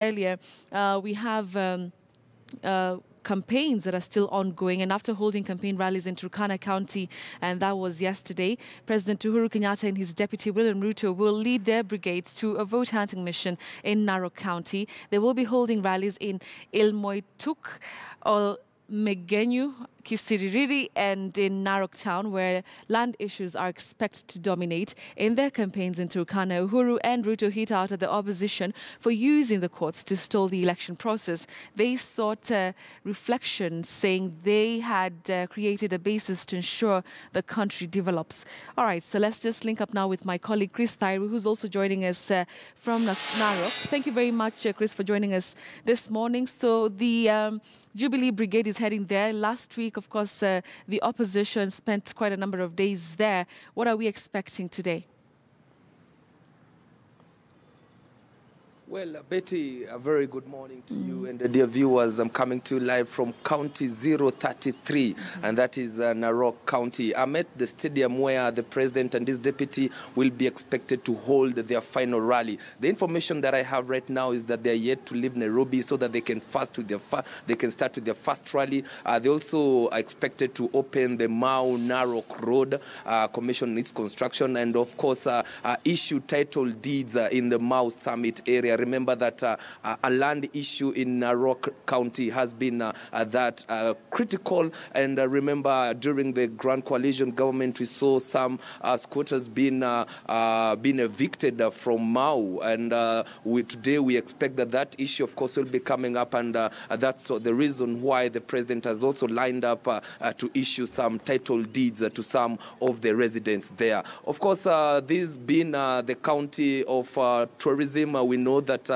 earlier, we have campaigns that are still ongoing, and after holding campaign rallies in Turkana County, and that was yesterday, President Uhuru Kenyatta and his deputy William Ruto will lead their brigades to a vote hunting mission in Narok County. They will be holding rallies in Ilmoituk, Narok Kisiriri, and in Narok town, where land issues are expected to dominate. In their campaigns in Turkana, Uhuru and Ruto hit out at the opposition for using the courts to stall the election process. They sought reflection, saying they had created a basis to ensure the country develops. All right, so let's just link up now with my colleague Chris Thairu, who's also joining us from Narok. Thank you very much, Chris, for joining us this morning. So the Jubilee Brigade is heading there. Last week, of course, the opposition spent quite a number of days there. What are we expecting today? Well, Betty, a very good morning to you and the dear viewers. I'm coming to you live from County 033, and that is Narok County. I'm at the stadium where the president and his deputy will be expected to hold their final rally. The information that I have right now is that they are yet to leave Nairobi so that they can start with their first rally. They also are expected to open the Narok Road, commission its construction, and of course issue title deeds in the Mau Summit area. Remember that a land issue in Narok County has been critical, and remember during the Grand Coalition government we saw some squatters being evicted from Mau, and today we expect that issue of course will be coming up, and that's the reason why the president has also lined up to issue some title deeds to some of the residents there. Of course, this being the county of tourism, we know that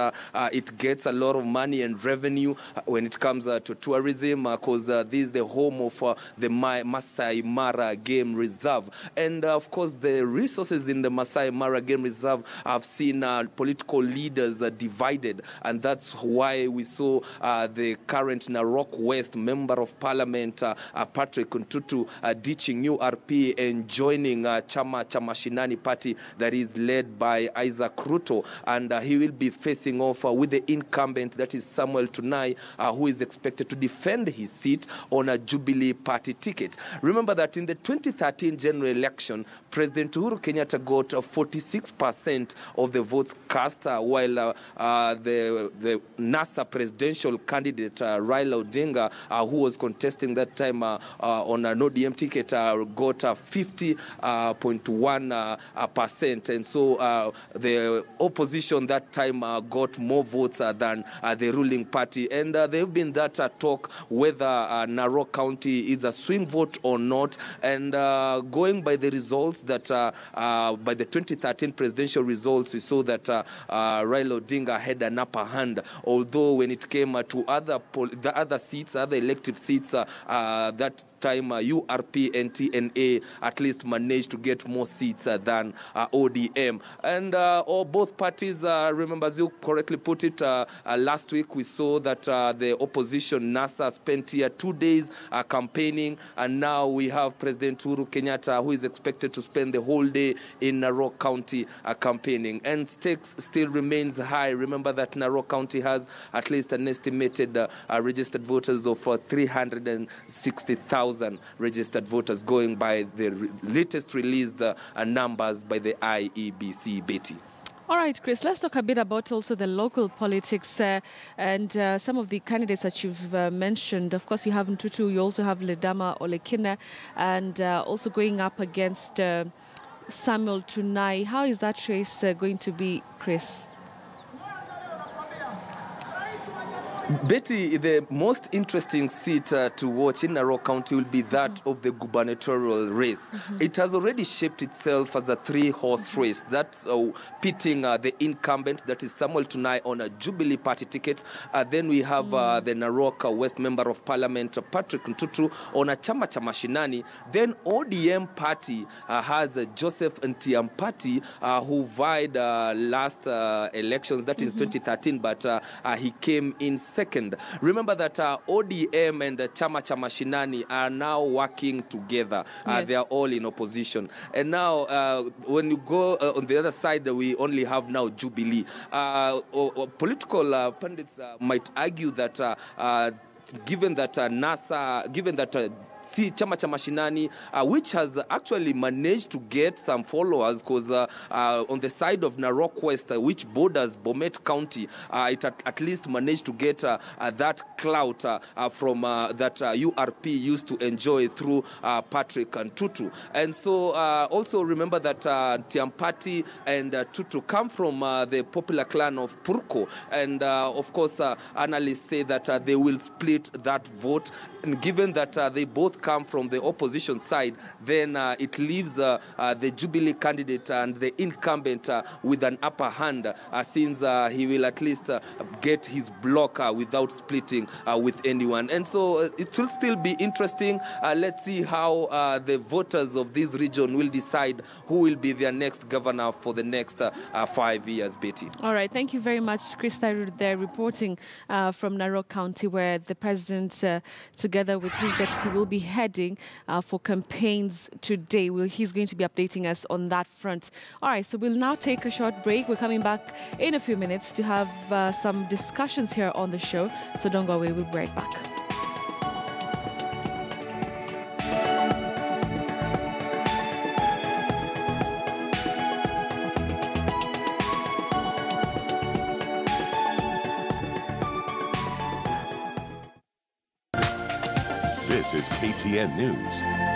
it gets a lot of money and revenue when it comes to tourism, because this is the home of the Masai Mara Game Reserve. And of course, the resources in the Masai Mara Game Reserve have seen political leaders divided, and that's why we saw the current Narok West Member of Parliament, Patrick Ntutu, ditching URP and joining Chama Mashinani Party that is led by Isaac Ruto, and he will be facing off with the incumbent, that is Samuel Tunai, who is expected to defend his seat on a Jubilee Party ticket. Remember that in the 2013 general election, President Uhuru Kenyatta got 46% of the votes cast, while the NASA presidential candidate Raila Odinga, who was contesting that time on an ODM ticket, got 50.1%, and so the opposition that time got more votes than the ruling party. And there have been that talk whether Narok County is a swing vote or not. And going by the results that, by the 2013 presidential results, we saw that Raila Odinga had an upper hand. Although when it came to the other seats, other elective seats, that time URP and TNA at least managed to get more seats than ODM. And both parties, remember, as you correctly put it, last week we saw that the opposition NASA spent here 2 days campaigning, and now we have President Uhuru Kenyatta, who is expected to spend the whole day in Narok County campaigning. And stakes still remains high. Remember that Narok County has at least an estimated registered voters of 360,000 registered voters, going by the latest released numbers by the IEBC, Betty. All right, Chris, let's talk a bit about also the local politics and some of the candidates that you've mentioned. Of course, you have Ntutu, you also have Ledama Olekina, and also going up against Samuel Tunai. How is that race going to be, Chris? Betty, the most interesting seat to watch in Narok County will be that of the gubernatorial race. It has already shaped itself as a three-horse race. That's pitting the incumbent, that is Samuel Tunai, on a Jubilee Party ticket. Then we have the Narok West Member of Parliament, Patrick Ntutu, on a Chama Mashinani. Then ODM Party has Joseph Ntiampati, who vied last elections, that is 2013, but he came in second Second, remember that ODM and Chama cha Mashinani are now working together. Yes. They are all in opposition. And now, when you go on the other side, we only have now Jubilee. Political pundits might argue that given that Chama cha Mashinani, which has actually managed to get some followers, because on the side of Narok West, which borders Bomet County, it at least managed to get that clout from that URP used to enjoy through Patrick and Tutu. And so also remember that Tiampati and Tutu come from the popular clan of Purko. And of course, analysts say that they will split that vote. And given that they both come from the opposition side, then it leaves the Jubilee candidate and the incumbent with an upper hand, since he will at least get his block without splitting with anyone. And so it will still be interesting. Let's see how the voters of this region will decide who will be their next governor for the next 5 years, Betty. All right. Thank you very much, Chris Tyrud there, reporting from Narok County, where the president, together with his deputy, will be heading for campaigns today. He's going to be updating us on that front. All right, so we'll now take a short break. We're coming back in a few minutes to have some discussions here on the show. So don't go away. We'll be right back. This is KTN News.